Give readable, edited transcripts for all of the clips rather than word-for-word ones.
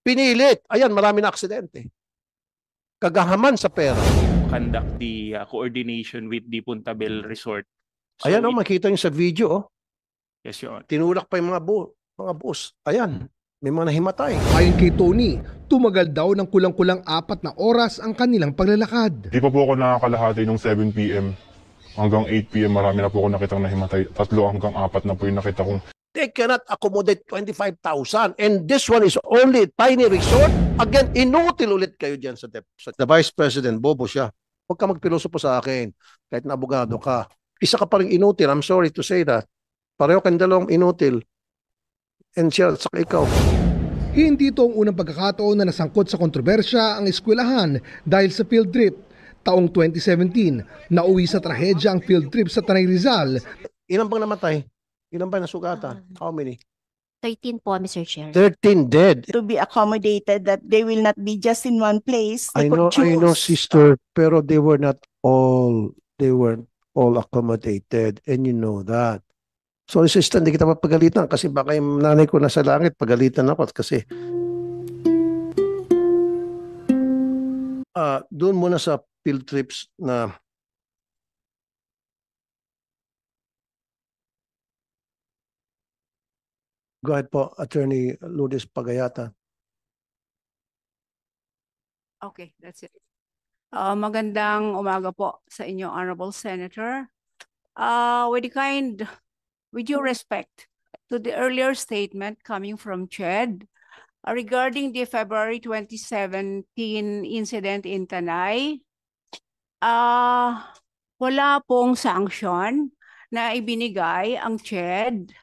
Pinilit. Ayan, marami na aksidente. Kagahaman sa pera. Conduct the coordination with the Puntabel Resort. So ayan, makita nyo sa video. Yes, Your Honor. Tinulak pa yung mga bus. Ayan, may mga nahimatay. Ayon kay Tony, tumagal daw ng kulang-kulang 4 na oras ang kanilang paglalakad. Di pa po ako nakakalahati ng 7 p.m. hanggang 8 p.m. Marami na po ako nakitang nahimatay. 3 hanggang 4 na po yung nakita kong. They cannot accommodate 25,000 and this one is only tiny resort. Again, inutil ulit kayo dyan sa the Vice President, bobo siya. Huwag ka magpilosopo sa akin kahit na abogado ka. Isa ka pa rin inutil. I'm sorry to say that. Pareho kang dalawang inutil. And siya, saka ikaw. Hindi ito ang unang pagkakataon na nasangkot sa kontrobersya ang eskwelahan dahil sa field trip. Taong 2017, nauwi sa trahedya ang field trip sa Tanay Rizal. Ilan bang namatay? Ilan ba nasugatan? How many? 13 po, Mr. Chair. 13 dead. To be accommodated that they will not be just in one place. I know, sister, pero they weren't all accommodated and you know that. Sorry, sister, hindi kita mapagalitan kasi baka yung nanay ko nasa langit, pagalitan ako kasi doon muna sa field trips na go ahead po, Attorney Lourdes Pagayata. Okay, that's it. Magandang umaga po sa inyo, Honorable Senator. With due respect to the earlier statement coming from CHED regarding the February 2017 incident in Tanay, wala pong sanction na ibinigay ang CHED.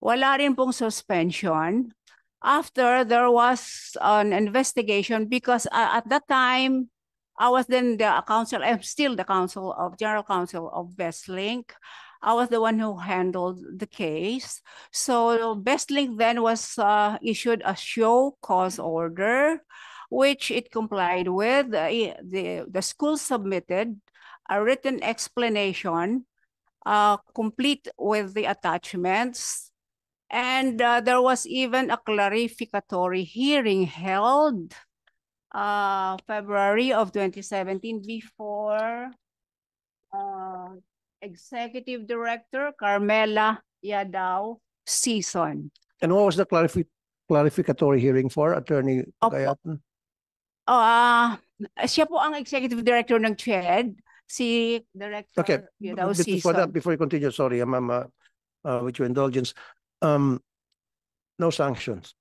Wala rin pong suspension after there was an investigation because at that time, I was then the counsel, I'm still the General Counsel of BestLink. I was the one who handled the case. So BestLink then was issued a show cause order, which it complied with. The school submitted a written explanation, complete with the attachments. And there was even a clarificatory hearing held February of 2017 before Executive Director Carmela Yadao Season. And what was the clarificatory hearing for, Attorney Pagayatan? Siya po ang Executive Director ng CHED, si Director Yadao Season. Before you continue, sorry, Ma'am, with your indulgence, no sanctions.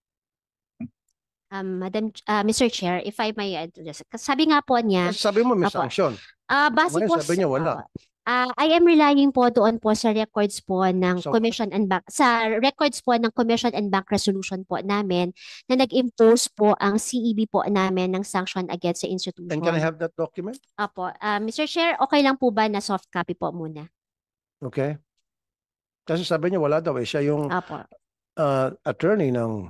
Mr. Chair, if I may address, sabi nga po niya, sabi mo may sanction. Base po sabi niya wala. I am relying po doon po sa records po ng Commission and Bank, sa records po ng Commission and Bank Resolution po namin na nag-impose po ang CEB po namin ng sanction against sa institution. And can I have that document? Apo. Mr. Chair, okay lang po ba na soft copy po muna? Okay. Kasi sabi niya wala daw eh. Siya yung attorney ng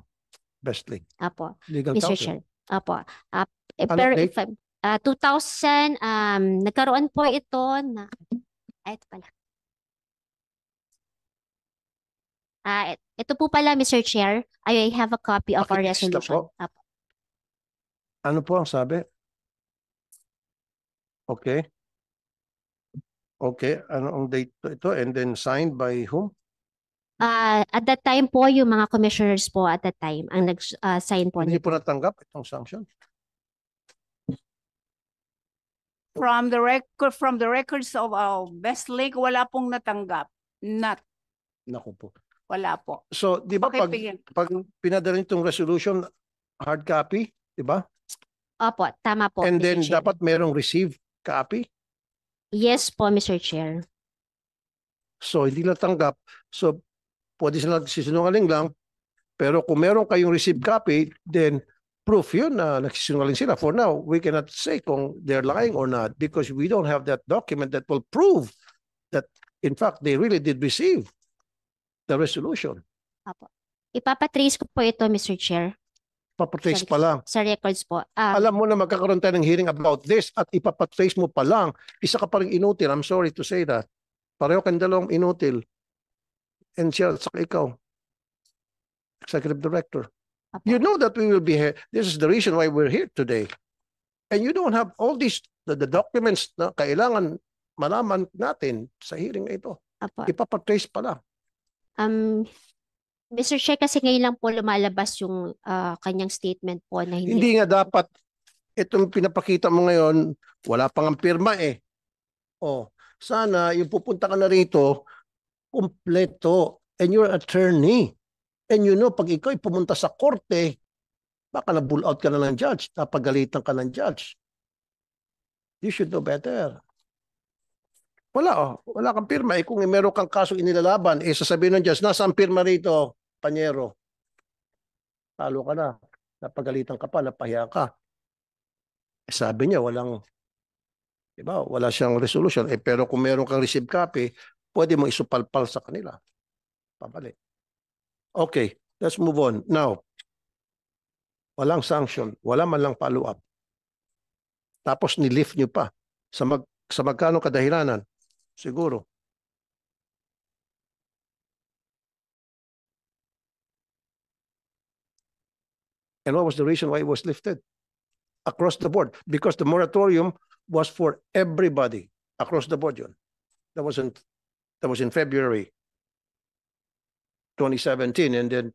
BestLink. Apo. Legal Mr. counsel. Chair. Apo. Pero if 2000, nagkaroon po ito na, ito pala. Ito po pala, Mr. Chair, I have a copy of our resolution. Apo. Ano po ang sabi? Okay. Okay. Ano ang date ito? And then signed by whom? At that time po, yung mga commissioners po at that time, ang nag-sign po. Hindi po natanggap itong sanction? From the records of our BestLink, wala pong natanggap. Naku po. Wala po. So, di ba pag pinadala itong resolution, hard copy, di ba? Opo, tama po. And Mr. then Chair. dapat merong received copy? Yes po, Mr. Chair. So, hindi natanggap. So, pwede sila nagsisinungaling lang. Pero kung meron kayong received copy, then proof yun na nagsisinungaling sila. For now, we cannot say kung they're lying or not because we don't have that document that will prove that, in fact, they really did receive the resolution. Apo. Ipapatrace ko po ito, Mr. Chair. Papatrace pa lang. Sa records po. Alam mo na magkakaroon tayo ng hearing about this at ipapatrace mo pa lang. Isa ka pa rin inutil. I'm sorry to say that. Pareho kang dalawang inutil. And siya, saka ikaw, Executive Director. Apo. You know that we will be here. This is the reason why we're here today. And you don't have all these, the documents na kailangan malaman natin sa hearing na ito. Apo. Ipapatrace pa lang. Mr. Chair, kasi ngayon lang po lumalabas yung kanyang statement po na Hindi nga dapat, itong pinapakita mo ngayon, wala pang ang pirma eh. Oh, sana yung pupunta ka na rito, kumpleto. And you're an attorney. And you know, pag ikaw ay pumunta sa korte, baka na-bull out ka na ng judge, napagalitan ka ng judge. You should know better. Wala kang pirma. Kung meron kang kaso inilalaban, sasabihin ng judge, nasa ang pirma rito, panyero. Talo ka na. Napagalitan ka pa, napahiya ka. Sabi niya, wala siyang resolution. Pero kung meron kang receipt copy, pwede mo isupalpal sa kanila. Pabalik. Okay, let's move on. Now, walang sanction, wala man lang follow-up. Tapos ni-lift nyo pa. Sa magkano kadahilanan? Siguro. And what was the reason why it was lifted? Across the board. Because the moratorium was for everybody. Across the board yun. That was in February 2017. And then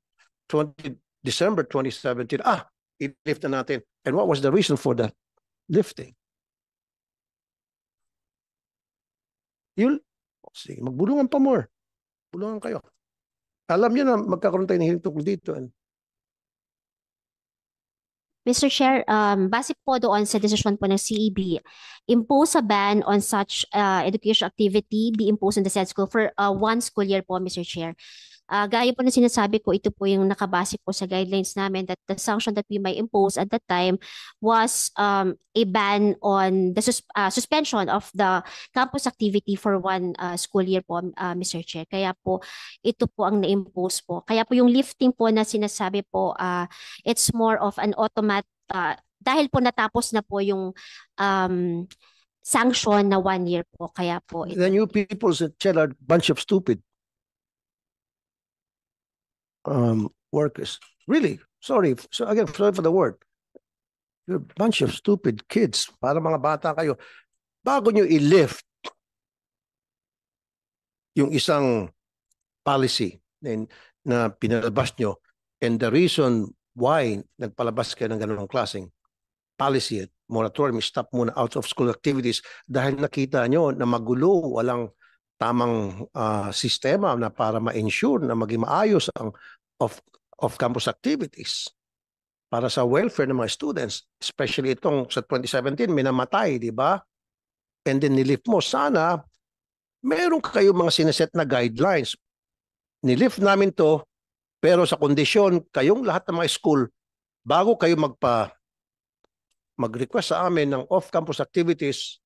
December 2017, i-lift na natin. And what was the reason for that lifting? Sige, magbulungan pa more. Bulungan kayo. Alam niyo na magkakaroon tayo ng hearing tungkol dito. Mr. Chair, base po doon sa desisyon po ng CEB, impose a ban on such education activity be imposed in the said school for 1 school year po, Mr. Chair. Gaya po na sinasabi ko, ito po yung nakabase po sa guidelines namin that the sanction that we might impose at that time was a ban on the suspension of the campus activity for 1 school year po, Mr. Chair. Kaya po, ito po ang na-impose po. Kaya po yung lifting po na sinasabi po, it's more of an automatic, dahil po natapos na po yung sanction na 1 year po. Kaya po. Then you people said, are a bunch of stupid workers. Really? Sorry. So again, sorry for the word. You're a bunch of stupid kids. Para mga bata kayo. Bago nyo i-lift yung isang policy na pinalabas nyo, and the reason why nagpalabas kayo ng ganun klaseng policy at moratorium, stop muna out of school activities dahil nakita nyo na magulo, walang tamang sistema na para ma-ensure na maging maayos ang off-campus activities para sa welfare ng mga students. Especially itong sa 2017, may namatay, di ba? And then nilift mo. Sana, meron kayo mga sineset na guidelines. Nilift namin to, pero sa kondisyon, kayong lahat ng mga school, bago kayo mag-request sa amin ng off-campus activities,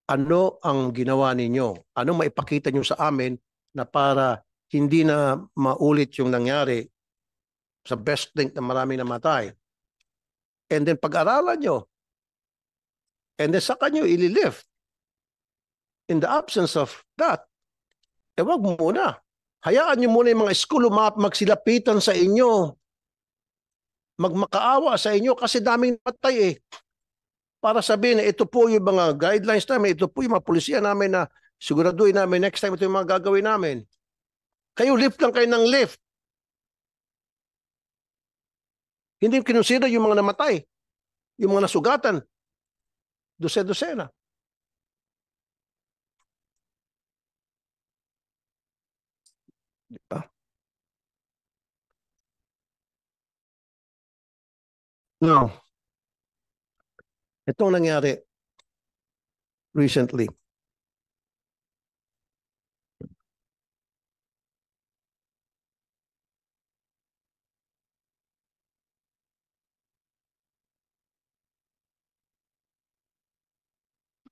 ano ang ginawa ninyo? Ano maipakita nyo sa amin na para hindi na maulit yung nangyari sa best link na maraming namatay? And then pag-aralan nyo. And then saka nyo ililift. In the absence of that, wag muna. Hayaan nyo muna yung mga school magsilapitan sa inyo. Magmakaawa sa inyo kasi daming namatay eh. Para sabihin na ito po yung mga guidelines namin, ito po yung mga polisiya namin na siguraduhin namin next time ito yung mga gagawin namin. Kayo lift lang kayo ng lift. Hindi kinusira yung mga namatay, yung mga nasugatan. Dose-dosena. Diba? No. Itong nangyari recently.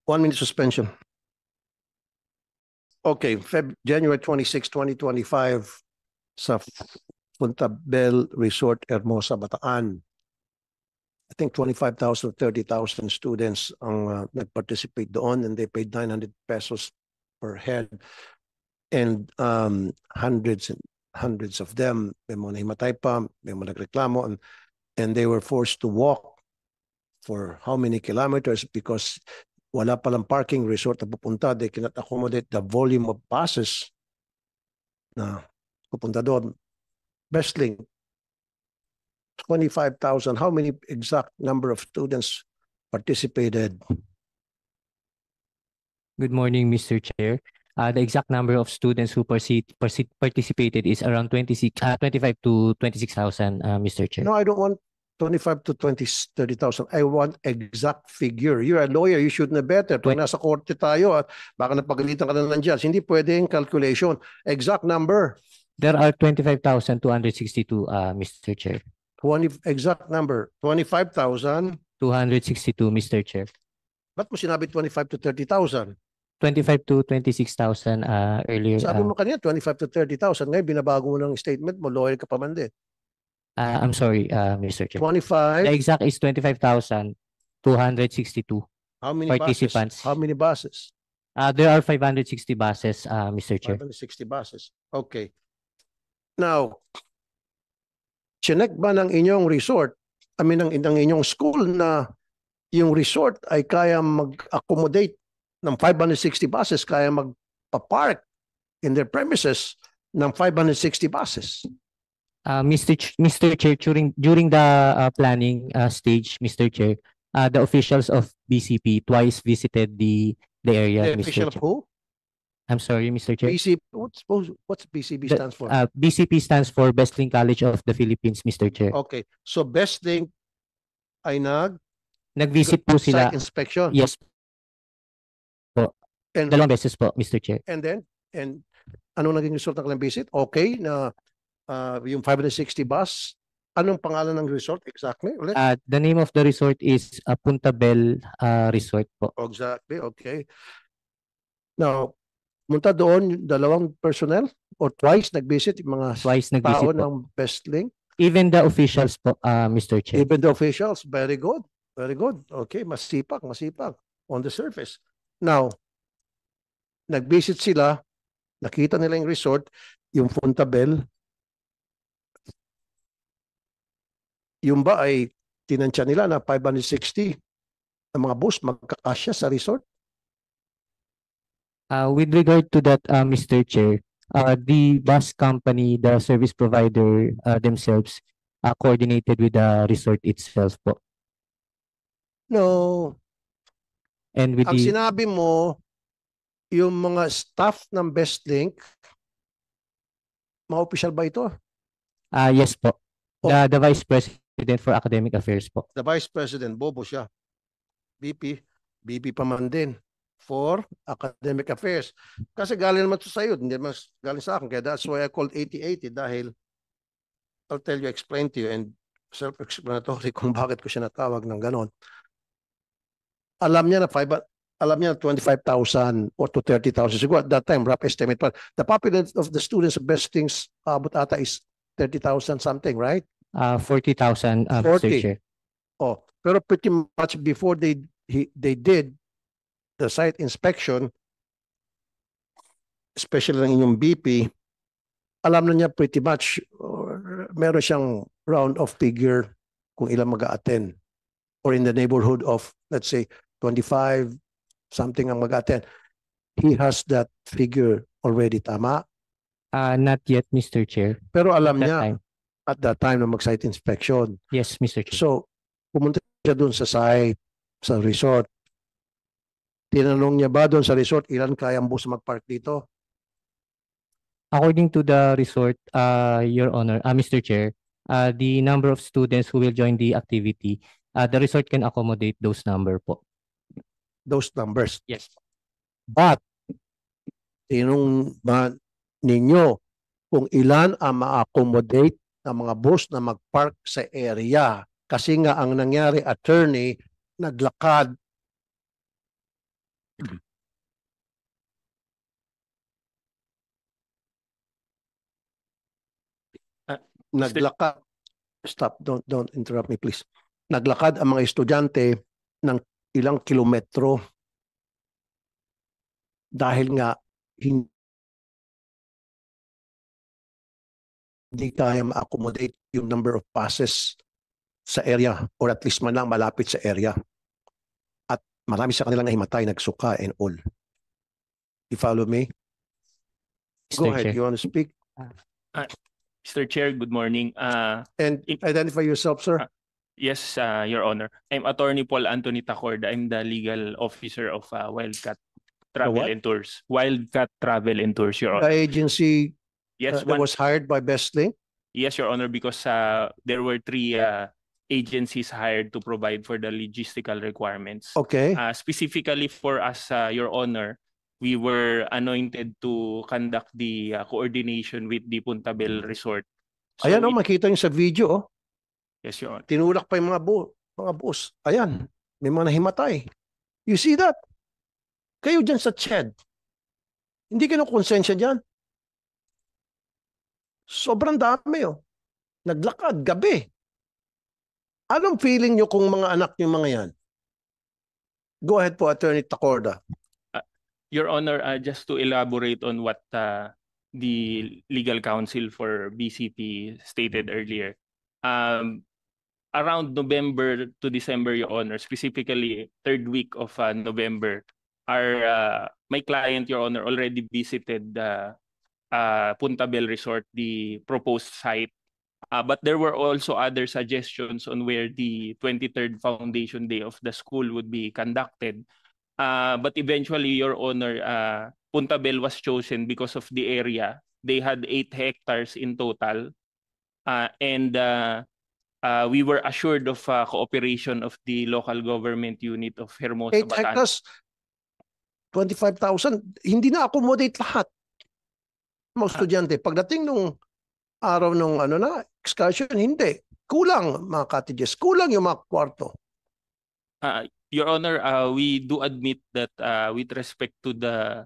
One-minute suspension. Okay, January 26, 2025 sa Puntabel Resort, Hermosa, Bataan. I think 25,000 or 30,000 students ang nag-participate doon, and they paid 900 pesos per head, and hundreds hundreds of them, may mga nahimatay pa, may mga nagreklamo, and they were forced to walk for how many kilometers because wala palang parking resort na pupunta. They cannot accommodate the volume of buses na pupunta doon. Bestlink, 25,000. How many exact number of students participated? Good morning, Mr. Chair. The exact number of students who participated is around 25 to 26,000, Mr. Chair. No, I don't want 25 to 30,000. I want exact figure. You're a lawyer, you should know better. Pag nasa korte tayo at baka napagalitan ka na ng judge, hindi pwede yung calculation. Exact number. There are 25,262, Mr. Chair. Exact number. 25,000. 262, Mr. Chair. Ba't mo sinabi 25 to 30,000? 25 to 26,000 earlier. Sabi mo kanina 25 to 30,000. Ngayon binabago mo ng statement mo, lawyer ka pa man din. I'm sorry, Mr. Chair. 25. The exact is 25,262 How many participants. buses? How many buses? There are 560 buses, Mr. Chair. 560 buses. Okay. Now, chinek ba ng inyong resort, ng inyong school na yung resort ay kaya mag-accommodate ng 560 buses, kaya magpa-park in their premises ng 560 buses? Mr. Chair, during the planning stage, Mr. Chair, the officials of BCP twice visited the area, The Mr. official of Chair. who? I'm sorry, Mr. Chair. BCP, what's BCP The- stands for? BCP stands for Bestlink College of the Philippines, Mr. Chair. Okay. So Bestlink ay Nag-visit po sila. site inspection. Yes, And, dalawang beses po, Mr. Chair. and ano naging result ng kanilang visit? Okay na yung 560 bus. Anong pangalan ng resort exactly? Ulit? The name of the resort is Punta Bell Resort po. Exactly, okay. Now, munta doon yung dalawang personnel or twice nag-visit yung mga Twice tao nag-visit po. ng Bestlink. Even the officials po, Mr. Chair. Even the officials, very good. Very good. Okay, masipag on the surface. Now, nag-visit sila, nakita nila yung resort, yung Punta Bell. Yung ba ay tinansya nila na 560 ng mga bus magkakasya sa resort? With regard to that, Mr. Chair, the bus company, the service provider themselves coordinated with the resort itself po. No. And with Ang the sinabi mo, yung mga staff ng Bestlink, mga official ba ito? yes po. Oh. The Vice President for Academic Affairs po. The Vice President, bobo siya. BP pa man din for Academic Affairs. Kasi galing naman ito sa iyo, hindi naman galing sa akin. Kaya that's why I called 8080 dahil I'll tell you, explain to you and self-explanatory kung bakit ko siya natawag ng ganon. Alam niya na 25,000 or to 30,000. Siguro at that time, rough estimate. But the population of the students of Bestlink abot ata is 30,000 something, right? 40,000, 40. Mr. Chair. Oh, pero pretty much before they did the site inspection, especially ng inyong BP, alam na niya pretty much, meron siyang round of figure kung ilan mag-a-attend or in the neighborhood of, let's say, 25 something ang mag-a-attend. He has that figure already, tama? Not yet, Mr. Chair. Pero alam That niya time. at that time na mag-site inspection. Yes, Mr. Chair. So, pumunta siya doon sa site, sa resort. Tinanong niya ba doon sa resort, ilan kayang bus magpark dito? According to the resort, Your Honor, Mr. Chair, the number of students who will join the activity, the resort can accommodate those number po. Those numbers. Yes. But, tinanong ba ninyo kung ilan ang ma-accommodate ng mga bus na magpark sa area? Kasi nga ang nangyari, attorney, naglakad naglakad, stop, don't interrupt me please. Naglakad ang mga estudyante ng ilang kilometro dahil nga hindi kaya ma-accommodate yung number of passes sa area or at least man lang malapit sa area. At marami sa kanilang nahimatay, nagsuka and all. You follow me? Go Mr. ahead. Chair. You want to speak? Mr. Chair, good morning. And identify yourself, sir. Yes, Your Honor. I'm Attorney Paul Anthony Tacorda. I'm the legal officer of Wildcat Travel what? and Tours. Wildcat Travel and Tours, Your The Honor. agency Yes, that was hired by Bestlink. yes, Your Honor, because there were three agencies hired to provide for the logistical requirements. Okay. Specifically for us, Your Honor, we were anointed to conduct the coordination with the Punta Bell Resort. So Ayan, it- makita niyo sa video, oh. yes, Your Honor. Tinulak pa yung mga bus. Ayan, may mga nahimatay. You see that? Kayo dyan sa CHED. Hindi kayo konsensya dyan. Sobrang dami, oh. Naglakad, gabi. Anong feeling nyo kung mga anak nyo mga yan? Go ahead po, Attorney Tacorda. Your Honor, just to elaborate on what the legal counsel for BCP stated earlier, around November to December, Your Honor, specifically third week of November, my client, Your Honor, already visited Punta Bell Resort, the proposed site. But there were also other suggestions on where the 23rd foundation day of the school would be conducted. But eventually, Your Honor, Punta Bell was chosen because of the area. They had 8 hectares in total. And we were assured of cooperation of the local government unit of Hermosa, 8 Bataan. hectares, 25,000. Hindi na accommodate lahat. Mga estudyante. Pagdating nung araw nung excursion, hindi. Kulang mga cottages. Kulang yung mga kwarto. Your Honor, we do admit that with respect to the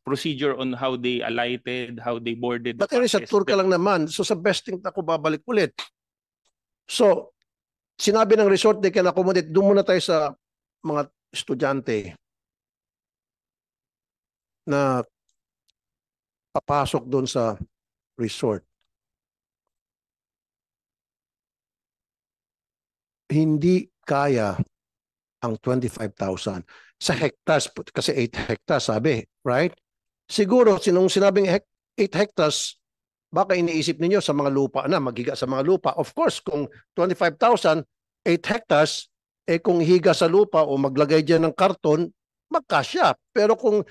procedure on how they alighted, how they boarded. But sa tour ka lang naman. So sa Bestlink ako babalik ulit. So, sinabi ng resort, they can accommodate. Doon muna tayo sa mga estudyante na papasok doon sa resort. Hindi kaya ang 25,000 sa hectares kasi 8 hectares sabi, right? Siguro sinong sinabing 8 hectares baka iniisip ninyo sa mga lupa na maghiga sa mga lupa. Of course, kung 25,000 8 hectares kung higa sa lupa o maglagay diyan ng karton, magkasya. Pero kung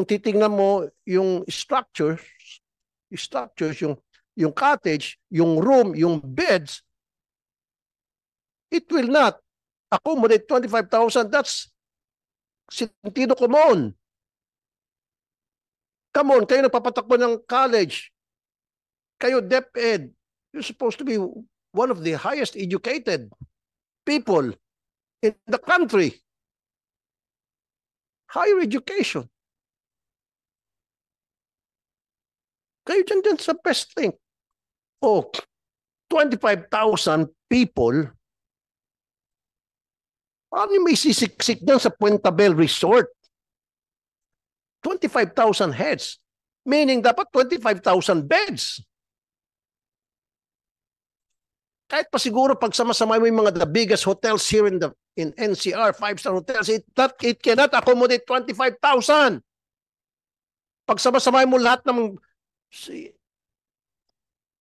titingnan mo yung structures yung cottage, yung room, yung beds, it will not accommodate 25,000. That's sentido común. Come on, kayo nagpapatakbo ng college. Kayo DepEd. You're supposed to be one of the highest educated people in the country. Higher education. Kayo dyan sa Bestlink. Oh, 25,000 people. Paano may sisiksik dyan sa Punta Bell Resort? 25,000 heads. Meaning dapat 25,000 beds. Kahit pa siguro pag sama-sama mo yung mga the biggest hotels here in NCR, 5-star hotels, it cannot accommodate 25,000. Pag sama-sama mo lahat ng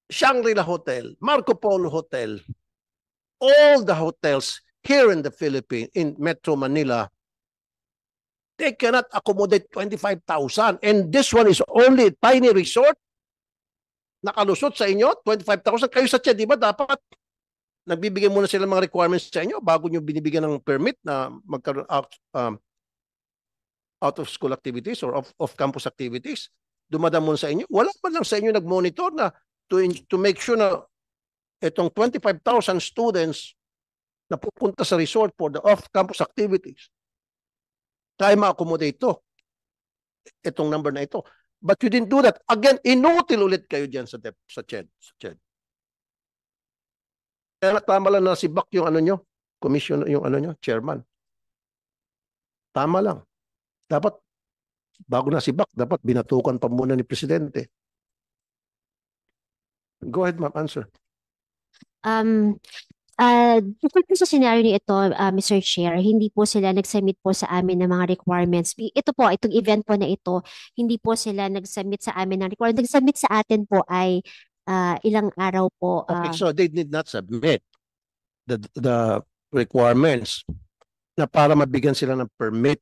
Shangri-La Hotel, Marco Polo Hotel, all the hotels here in the Philippines, in Metro Manila, they cannot accommodate 25,000. And this one is only a tiny resort. Nakalusot sa inyo, 25,000. Kayo sa CHED, di ba dapat nagbibigay muna sila mga requirements sa inyo bago nyo binibigyan ng permit na magkaroon out of school activities or off-campus activities? Dumadaan muna sa inyo. Wala pa lang sa inyo nag-monitor na to make sure na itong 25,000 students na pupunta sa resort for the off-campus activities, kaya ma-accommodate ito. Itong number na ito. But you didn't do that. Again, inutil ulit kayo dyan sa CHED. Kaya tama lang na si Bak yung commission, yung chairman. Tama lang. Dapat, bago na si Bak, dapat binatukan pa muna ni Presidente. Go ahead, ma'am, answer. Tungkol po sa scenario ni ito, Mr. Chair, hindi po sila nag-submit po sa amin ng mga requirements. Ito po, itong event po na ito, hindi po sila nag-submit sa amin ng requirements. Nag-submit sa atin po ay ilang araw po. Okay, so they did not submit the requirements na para mabigyan sila ng permit.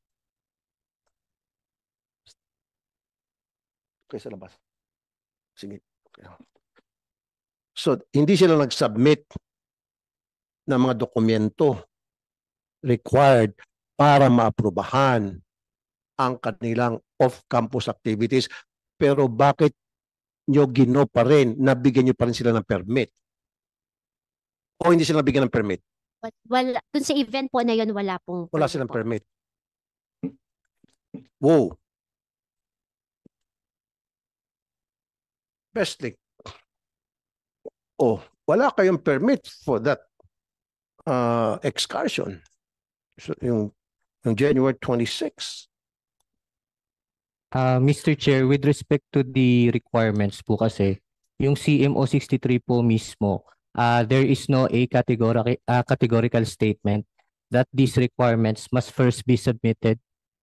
Okay, sa labas. Sige. Okay. So, hindi sila nag-submit ng mga dokumento required para maaprubahan ang kanilang off-campus activities. Pero bakit nyo gino pa rin, nabigyan nyo pa rin sila ng permit? O hindi sila nabigyan ng permit? Wala, dun sa event po na yun, wala pong Wala permit silang po. permit. Wow. Best thing. Oh, wala kayong permit for that excursion. So, yung January 26. Mr. Chair, with respect to the requirements po kasi, yung CMO 63 po mismo, there is no categorical statement that these requirements must first be submitted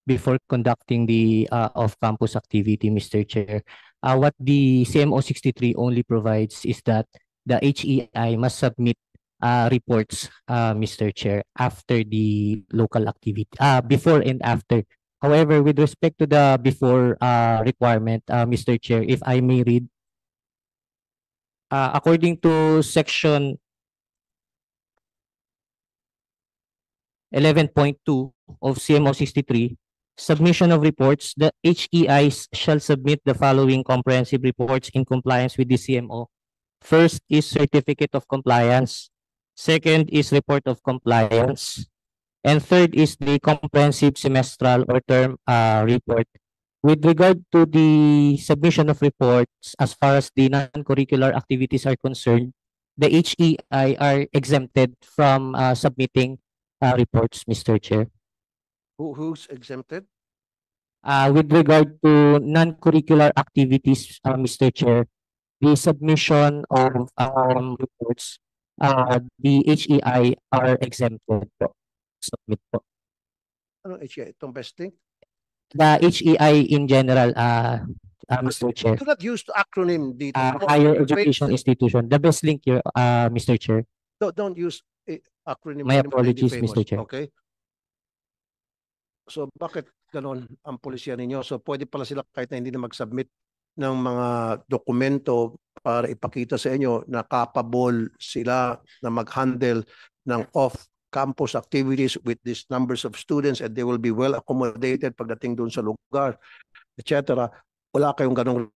before conducting the off-campus activity, Mr. Chair. What the CMO 63 only provides is that the HEI must submit reports, Mr. Chair, after the local activity, before and after. However, with respect to the before requirement, Mr. Chair, if I may read, according to section 11.2 of CMO 63, submission of reports, the HEIs shall submit the following comprehensive reports in compliance with the CMO. First is certificate of compliance. Second is report of compliance. And third is the comprehensive semestral or term report. With regard to the submission of reports, as far as the non-curricular activities are concerned, the HEI are exempted from submitting reports, Mr. Chair. Who's exempted? With regard to non-curricular activities, Mr. Chair, the submission of reports, the HEI are exempted po. Submit po. Ano HEI? Itong best thing? The HEI in general, Mr. Chair, Do not use the acronym dito. higher education institution, the best link here, Mr. Chair. Don't use acronym. My anymore, hindi apologies, famous, Mr. Chair. Okay? So bakit ganon ang pulisya ninyo? So pwede pala sila kahit na hindi na mag-submit ng mga dokumento para ipakita sa inyo na capable sila na mag-handle ng off-campus activities with these numbers of students and they will be well accommodated pagdating doon sa lugar, etc. Wala kayong ganong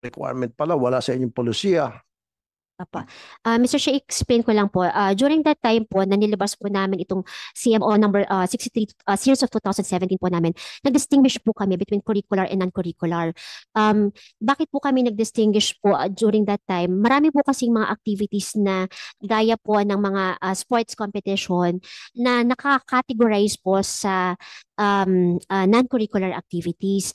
requirement pala, wala sa inyong polisiya. Apa. Mr. Chair, explain ko lang po. During that time po, na nilabas po namin itong CMO number 63 series of 2017 po namin, nag-distinguish po kami between curricular and non-curricular. Bakit po kami nag-distinguish po during that time? Marami po kasing mga activities na gaya po ng mga sports competition na nakakategorize po sa non-curricular activities.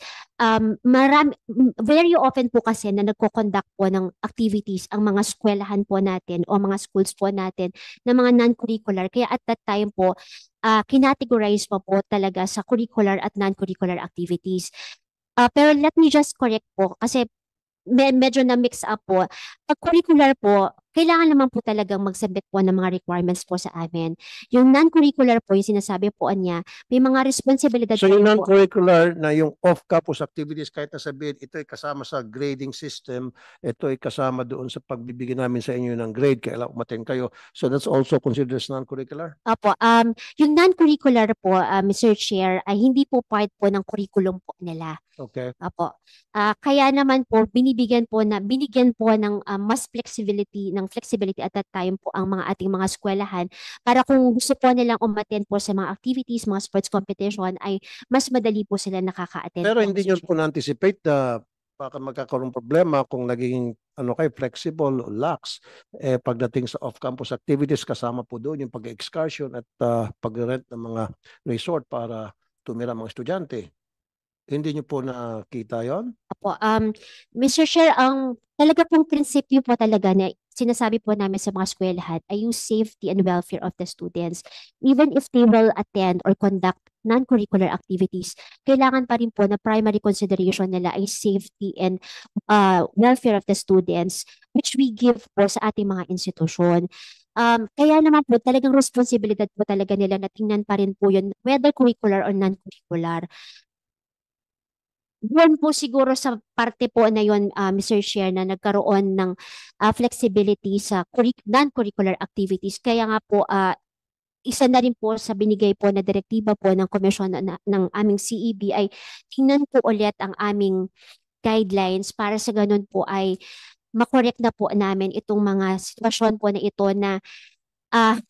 Very often po kasi na nagko-conduct po ng activities ang mga eskwelahan po natin o mga schools po natin na mga non-curricular. Kaya at that time po, kinategorize po talaga sa curricular at non-curricular activities. Pero let me just correct po kasi medyo na-mix up po. Pag curricular po, kailangan naman po talagang mag-submit po ng mga requirements po sa amin. Yung non-curricular po, yung sinasabi po niya, may mga responsibilidad So yung po. non-curricular na yung off-campus activities, kahit na sabihin, ito ay kasama sa grading system, ito ay kasama doon sa pagbibigyan namin sa inyo ng grade, kailangan umattend kayo. So that's also considered as non-curricular? Opo, yung non-curricular po, Mr. Chair, ay hindi po part po ng curriculum po nila. Okay. Opo. Kaya naman po, binigyan po ng mas flexibility at that time po ang mga ating mga eskwelahan para kung gusto po nilang umattend po sa mga activities, mga sports competition, ay mas madali po sila nakaka-attend. Pero po, hindi Mr. nyo Chair. po na-anticipate na baka magkakaroon problema kung naging flexible o lax pagdating sa off-campus activities, kasama po doon yung pag-excursion at pag-rent ng mga resort para tumira mga estudyante. Hindi nyo po nakita yon? Apo, Mr. Chair, ang talaga pong prinsipyo po talaga na sinasabi po namin sa mga eskwelahan ay yung safety and welfare of the students. Even if they will attend or conduct non-curricular activities, kailangan pa rin po na primary consideration nila ay safety and welfare of the students, which we give po sa ating mga institusyon. Kaya naman po talagang responsibilidad po talaga nila na tingnan pa rin po yun, whether curricular or non-curricular. Doon po siguro sa parte po na yun, Mr. Chair, na nagkaroon ng flexibility sa non-curricular activities. Kaya nga po, isa na rin po sa binigay po na direktiba po ng komisyon ng aming CEB ay tingnan po ulit ang aming guidelines para sa ganun po ay makorek na po namin itong mga sitwasyon po na ito na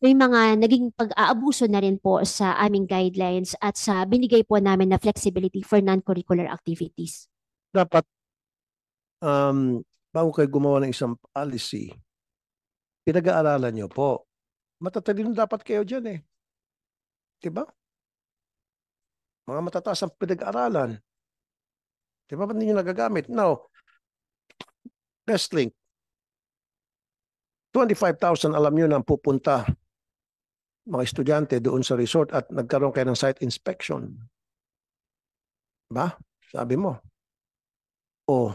may mga naging pag-aabuso na rin po sa aming guidelines at sa binigay po namin na flexibility for non-curricular activities. Dapat, bago kayo gumawa ng isang policy, pinag-aaralan nyo po. Matatalino dapat kayo dyan eh. Diba? Mga matataas ang pinag-aaralan. Diba? Ba't hindi nyo nagagamit? Now, Westlink, 25,000 alam nyo na pupunta mga estudyante doon sa resort at nagkaroon kayo ng site inspection. Ba? Sabi mo. O,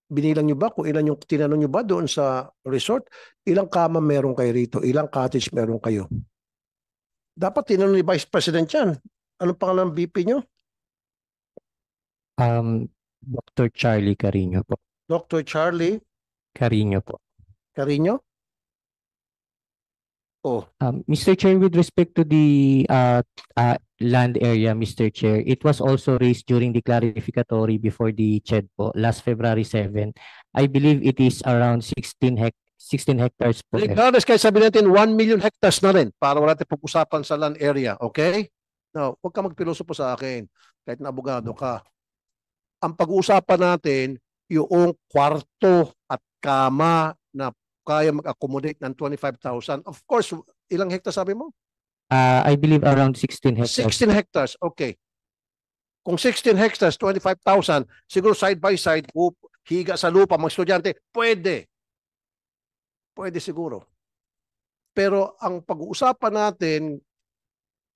binilang nyo ba kung ilan yung tinanong nyo ba doon sa resort? Ilang kama meron kayo rito? Ilang cottage meron kayo? Dapat tinanong ni Vice President yan. Anong pangalan ng VP nyo? Dr. Charlie Carino po. Dr. Charlie Carino po. Carino? Oh. Mr. Chair, with respect to the land area, Mr. Chair, it was also raised during the clarificatory before the CHED po, last February 7. I believe it is around 16 hectares po. Regardless, kahit sabihin natin 1 million hectares na rin para wala tayong pag-usapan sa land area, okay? Now, huwag ka magpilosopo sa akin kahit na abogado ka. Ang pag-uusapan natin, yung kwarto at kama na kaya mag-accommodate ng 25,000. Of course, ilang hectares sabi mo? I believe around 16 hectares. 16 hectares, okay. Kung 16 hectares, 25,000, siguro side by side, higa sa lupa, mga estudyante, pwede. Pwede siguro. Pero ang pag-uusapan natin,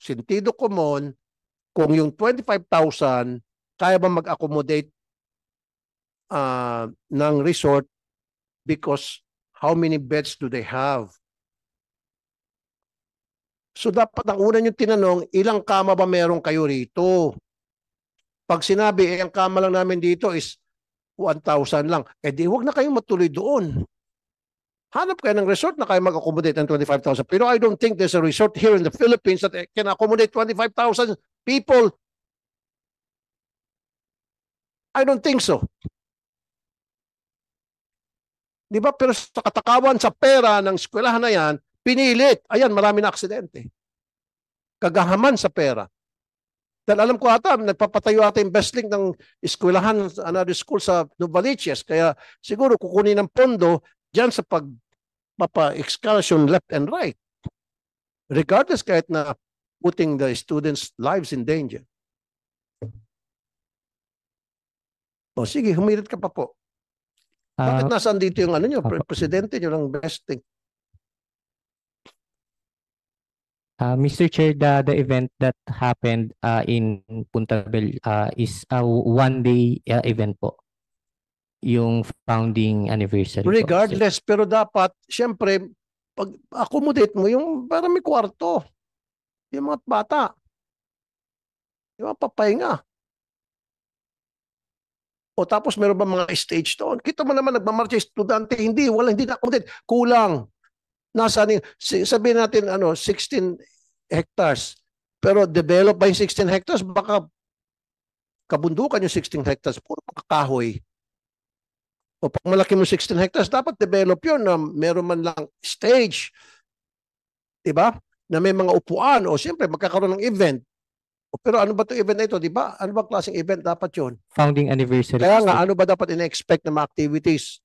sentido common, kung yung 25,000, kaya ba mag-accommodate ng resort because how many beds do they have? So dapat ang una yung tinanong, ilang kama ba meron kayo rito? Pag sinabi, ang kama lang namin dito is 1,000 lang, di huwag na kayong matuloy doon. Hanap kayo ng resort na kayo mag-accommodate ng 25,000. Pero I don't think there's a resort here in the Philippines that can accommodate 25,000 people. I don't think so. Di ba? Pero sa katakawan sa pera ng eskwelahan na yan, pinilit. Ayan, marami na aksidente. Kagahaman sa pera. Dahil alam ko ata, nagpapatayo ata yung Westlink ng eskwelahan, another school sa Novaliches. Kaya siguro kukunin ng pondo dyan sa pagpapa-excursion left and right. Regardless kahit na putting the students' lives in danger. O sige, humirit ka pa po. Bakit nasaan dito yung ano nyo, presidente nyo ng Westlink? Mr. Chair, the event that happened in Puntabel is a one-day event po. Yung founding anniversary. Regardless, pero dapat, siyempre, pag-accommodate mo yung para may kwarto. Yung mga bata. Yung mga papahinga. O tapos meron ba mga stage doon? Kita mo naman nagmamarcha estudyante, hindi na-accommodate. Kulang. Nasaan sabihin natin 16 hectares. Pero develop ba yung 16 hectares? Baka kabundukan yung 16 hectares. Puro kahoy. O pag malaki mo 16 hectares, dapat develop yun na meron man lang stage. Diba? Na may mga upuan. O siyempre, magkakaroon ng event. Pero ano ba itong event na ito, di ba? Ano ba klaseng event dapat yun? Founding anniversary. Kaya nga, ano ba dapat ina-expect na mga activities?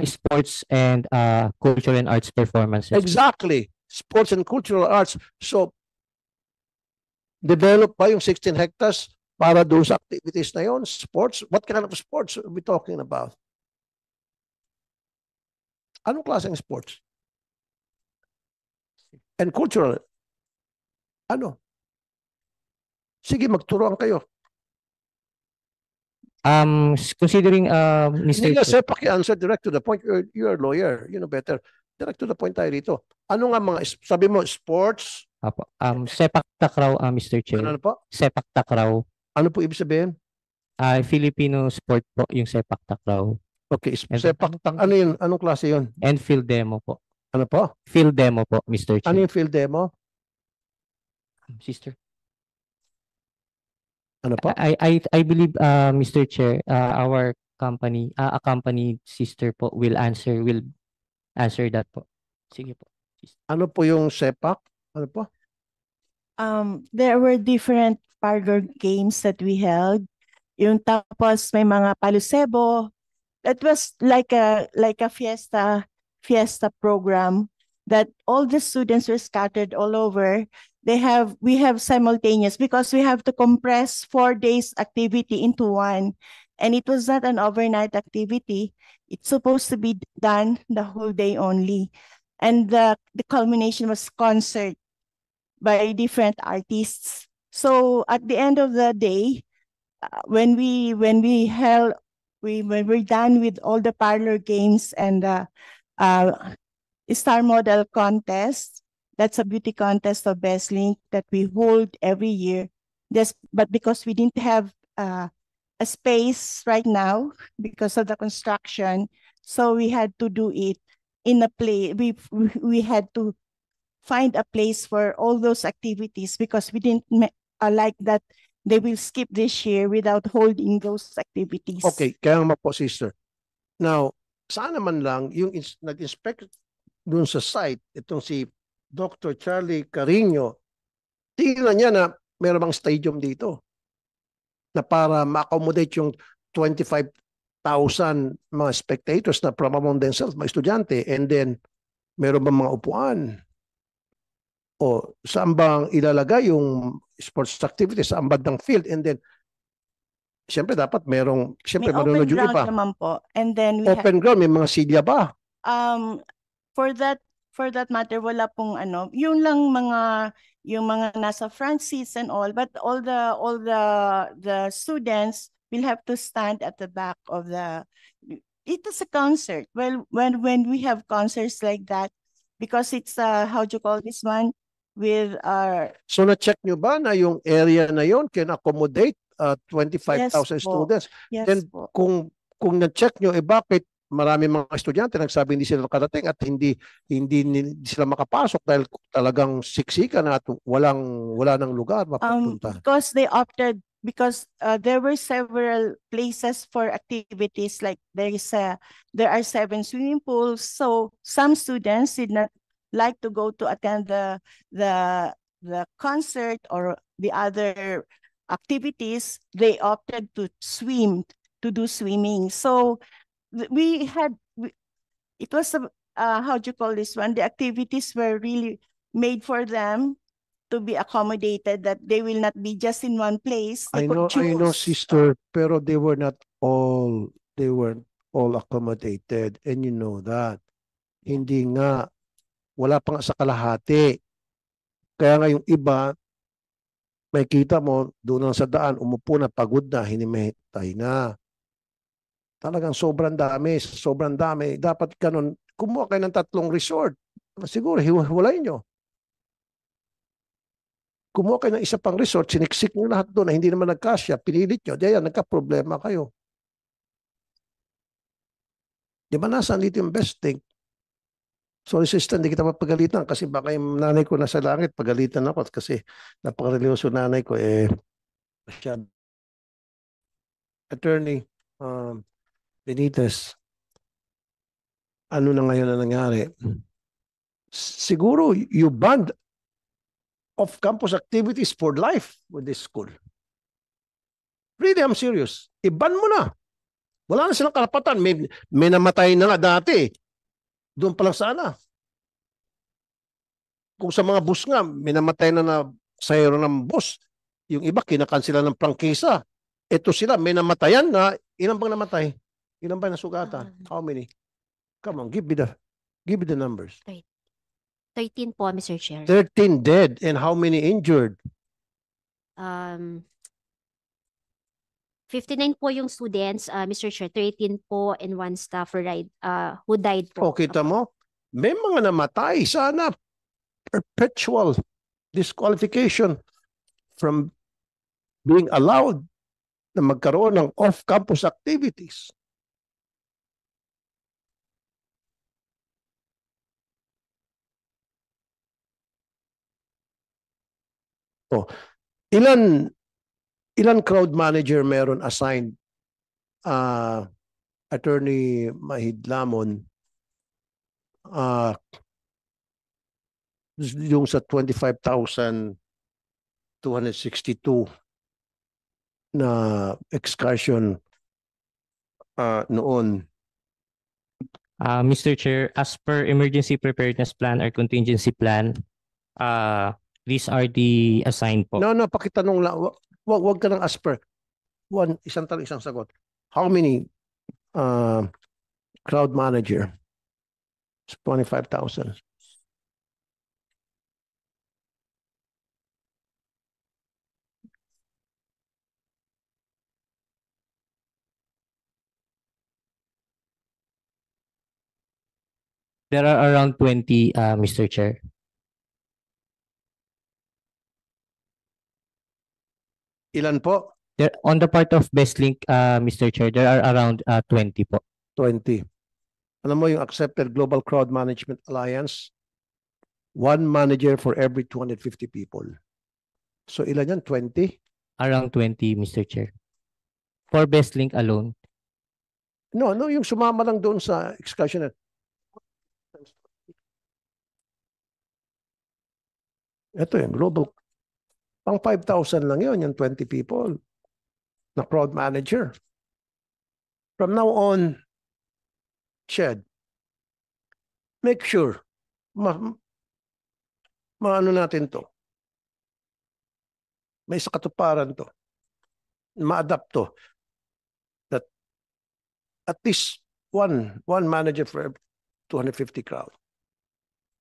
Sports and cultural and arts performances. Exactly. Sports and cultural arts. So, develop ba yung 16 hectares para doon sa activities na yon, sports. What kind of sports are we talking about? Anong klaseng sports? And cultural. Ano? Sige, magturuan kayo. Considering Hindi Mr. nga, Chair, Sepak, answer direct to the point. You're a lawyer. You know better. Direct to the point tayo dito. Ano nga mga, sabi mo, sports? Apo, sepak takraw, Mr. Chair. Ano po? Sepak takraw. Ano po ibig sabihin? Filipino sport po yung sepak takraw. Okay, And- sepak, ano yun? Anong klase yun? And field demo po. Ano po? Field demo po, Mr. Chair. Ano yung field demo? Sister. Ano po? I believe, Mr. Chair, our company, a company sister po will answer that po. Sige po. Ano po yung sepak? Ano po? There were different parlor games that we held. Yung tapos may mga palusebo. It was like a fiesta program that all the students were scattered all over. We have simultaneous because we have to compress 4 days activity into one. And it was not an overnight activity. It's supposed to be done the whole day only. And the culmination was concert by different artists. So at the end of the day, when we're done with all the parlor games and star model contest, that's a beauty contest of BestLink that we hold every year. But because we didn't have a space right now because of the construction, so we had to do it in a place. We had to find a place for all those activities because we didn't like that they will skip this year without holding those activities. Okay, kaya nga po, sister. Now, sana man lang yung nag-inspect dun sa site, itong si Dr. Charlie Carino, tingnan niya na meron bang stadium dito na para ma-accommodate yung 25,000 mga spectators na from among themselves, mga estudyante, and then meron bang mga upuan? O saan bang ilalagay yung sports activities, saan bandang field, and then siyempre dapat merong, siyempre May open manunod yung ground iba. naman po. And then we Open ground, may mga silya ba? for that matter, wala pong yun lang yung mga nasa front seats and all, but all the students will have to stand at the back of it is a concert. Well, when we have concerts like that, because it's how do you call this one, with our So na-check nyo ba na yung area na yon can accommodate 25,000 Yes po. students? yes Then po. Kung na-check nyo, bakit marami mga estudyante nagsabi hindi sila nakarating at hindi sila makapasok dahil talagang siksikan at wala ng lugar mapupunta? Because they opted, because there were several places for activities, like there are 7 swimming pools. So some students did not like to go to attend the concert or the other activities. They opted to do swimming. So it was how do you call this one? The activities were really made for them to be accommodated, that they will not be just in one place. They I know, could choose. sister, pero they weren't all accommodated, and you know that. Hindi nga, wala pa nga sa kalahati. Kaya nga yung iba, may kita mo, doon lang sa daan, umupo na, pagod na, hinimitay na. Talagang sobrang dami. Dapat ganun, kumuha kayo ng 3 resort. Siguro, hiwalay nyo. Kumuha kayo ng isa pang resort, siniksik nyo lahat doon na hindi naman nagkasya, pinilit nyo, diyan, nagka-problema kayo. Di ba nasaan dito yung best thing? Sorry sister, hindi kita mapagalitan kasi baka yung nanay ko nasa langit, pagalitan ako kasi napaka-religyoso nanay ko Attorney Benitez, ano na ngayon na nangyari? Siguro you banned off-campus activities for life with this school. Really, I'm serious. I-ban mo na. Wala na silang karapatan. May namatay na nga dati. Doon pa lang sana. Kung sa mga bus nga, may namatay na sayro ng bus. Yung iba, kinakansila ng prangkisa. Ito sila, may namatayan na, ilan bang namatay? Ilan bang nasugatan? How many? Come on, give me the numbers. 13 po, Mr. Chair. 13 dead and how many injured? 59 po yung students, Mr. Chair. 13 po and one staff who died po. O, kita mo? May mga namatay. Sana perpetual disqualification from being allowed na magkaroon ng off-campus activities. Oh, ilan crowd manager meron assigned Attorney Mahidlamon yung sa 25,262 na excursion noon? Mr. Chair, as per emergency preparedness plan or contingency plan, these are the assigned po. No, pakitanong lang. Wag ka ng as per. Isang tanong, isang sagot. How many crowd manager? 25,000. There are around 20, Mr. Chair. Ilan po? There, on the part of BestLink, Mr. Chair, there are around 20 po. 20. Alam mo yung Accepted Global Crowd Management Alliance? One manager for every 250 people. So ilan yan? 20? Around 20, Mr. Chair. For BestLink alone. No, yung sumama lang doon sa excursion. Ito yung global. Pang 5,000 lang yun, yung 20 people na crowd manager. From now on, Shed, make sure maano natin to. May sa katuparan to. Ma-adapt to. That at least one manager for 250 crowd.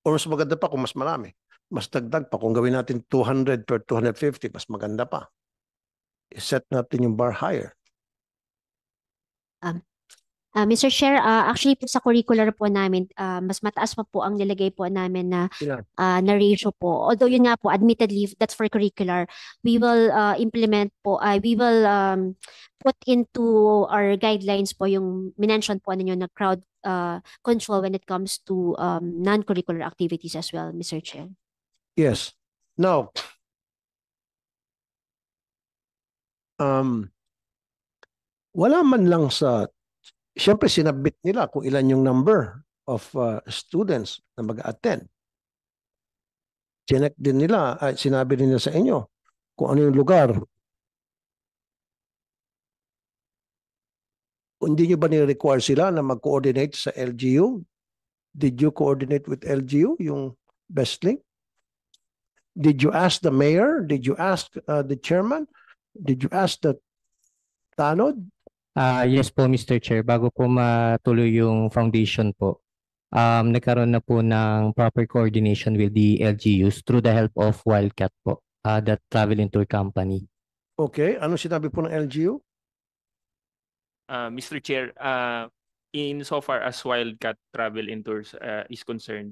Or mas maganda pa kung mas marami. Mas dagdag pa kung gawin natin 200 per 250, mas maganda pa. I-set natin yung bar higher. Mr. Chair, actually po sa curricular po namin, mas mataas pa po ang nilagay po namin na ratio po. Although yun nga po, admittedly, that's for curricular. We will implement po, we will put into our guidelines po yung minention po ninyo na crowd control when it comes to non-curricular activities as well, Mr. Chair. Yes. Now, wala man lang sa siyempre, sinabit nila kung ilan yung number of students na mag-attend. Chinek din nila, sinabi din nila sa inyo kung ano yung lugar. Hindi nyo ba ni-require sila na mag-coordinate sa LGU? Did you coordinate with LGU, yung BestLink? Did you ask the mayor? Did you ask the chairman? Did you ask the tanod? Yes po, Mr. Chair. Bago po matuloy yung foundation po, nagkaroon na po ng proper coordination with the LGUs through the help of Wildcat po, that travel and tour company. Okay. Ano sinabi po ng LGU? Mr. Chair, in so far as Wildcat Travel and Tours is concerned,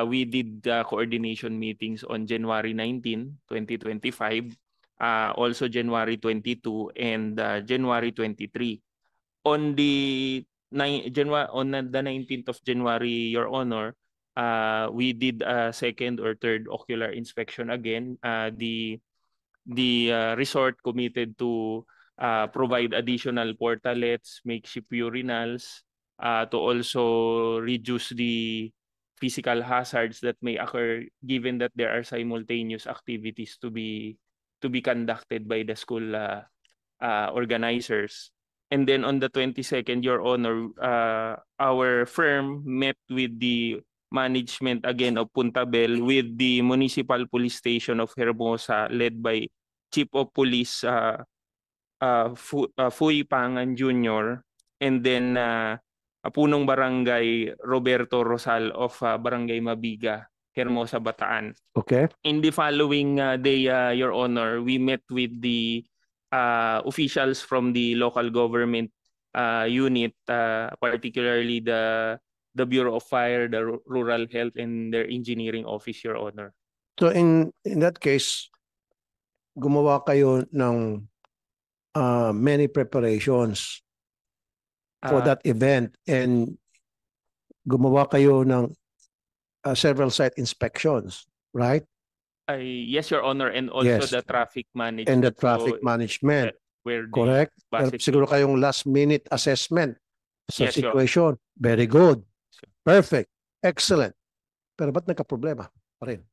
we did coordination meetings on January 19, 2025, also January 22 and January 23. On the 19th of January, Your Honor, we did a second or third ocular inspection again. The resort committed to provide additional portalets, makeshift urinals, to also reduce the physical hazards that may occur given that there are simultaneous activities to be conducted by the school organizers. And then on the 22nd, Your Honor, our firm met with the management again of Puntabel with the Municipal Police Station of Hermosa led by Chief of Police Fuy Pangan Jr. and then Punong Barangay Roberto Rosal of Barangay Mabiga, Hermosa, Bataan. Okay. In the following day, Your Honor, we met with the officials from the local government unit, particularly the Bureau of Fire, the Rural Health, and their engineering office, Your Honor. So in that case, gumawa kayo ng many preparations for that event and gumawa kayo ng several site inspections, right? Yes, Your Honor, and also Yes. the traffic management. And the traffic So, management, where the correct? Pero buses- siguro kayong last minute assessment sa Yes, Your- situation. Very good. Perfect. Excellent. Pero ba't nagka-problema pa rin?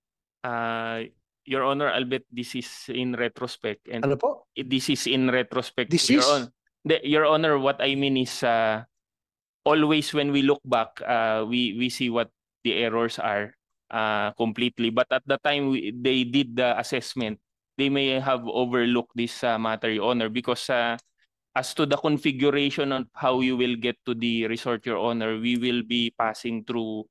Your Honor, albeit this is in retrospect, and Ano po? this is in retrospect. This Your is? Honor. Your Honor, what I mean is always when we look back, we see what the errors are completely. But at the time they did the assessment, they may have overlooked this matter, Your Honor, because as to the configuration on how you will get to the resort, Your Honor, we will be passing through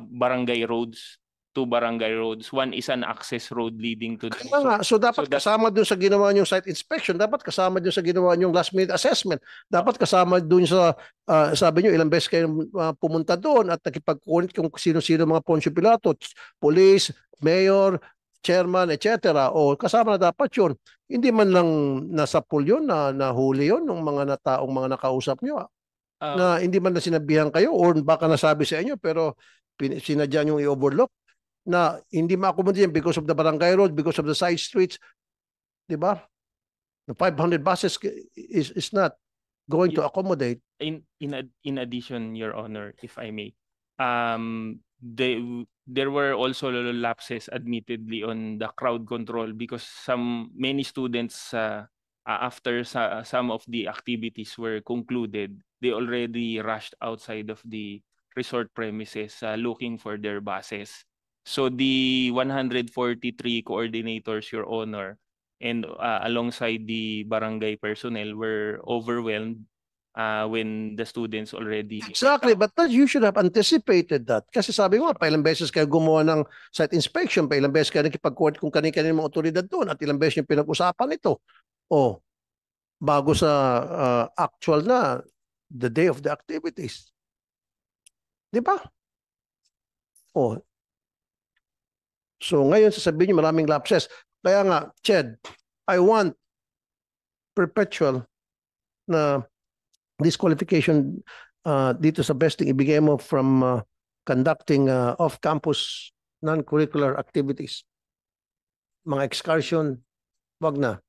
barangay roads, two barangay roads. One is an access road leading to the Kaya nga, so dapat So that- kasama dun sa ginawa niyong site inspection, dapat kasama dun sa ginawa niyong last minute assessment, dapat kasama dun sa, sabi niyo, ilang beses kayo pumunta doon at nakipag-connect kung sino-sino mga Poncio Pilato, police, mayor, chairman, etc. O kasama na dapat yun. Hindi man lang nasa pool yun, nahuli yun ng mga taong mga nakausap niyo. Na hindi man na sinabihan kayo or baka nasabi sa inyo pero sinadya niyong i-overlook na hindi ma-accommodate because of the barangay road, because of the side streets. Diba? The 500 buses is not going to accommodate. In addition, Your Honor, if I may, there were also lapses admittedly on the crowd control because many students after some of the activities were concluded, they already rushed outside of the resort premises looking for their buses. So the 143 coordinators, Your Honor, and alongside the barangay personnel were overwhelmed when the students already... Exactly, but you should have anticipated that. Kasi sabi ko, pailang beses kayo gumawa ng site inspection, pailang beses kayo nakipag-court kung kanina mga otoridad doon, at ilang beses yung pinag-usapan ito. O, bago sa actual na, the day of the activities. Di ba? O, so ngayon sasabihin niyo maraming lapses. Kaya nga, Ched, I want perpetual na disqualification dito sa besting ibigay mo from conducting off-campus non-curricular activities. Mga excursion, wag na.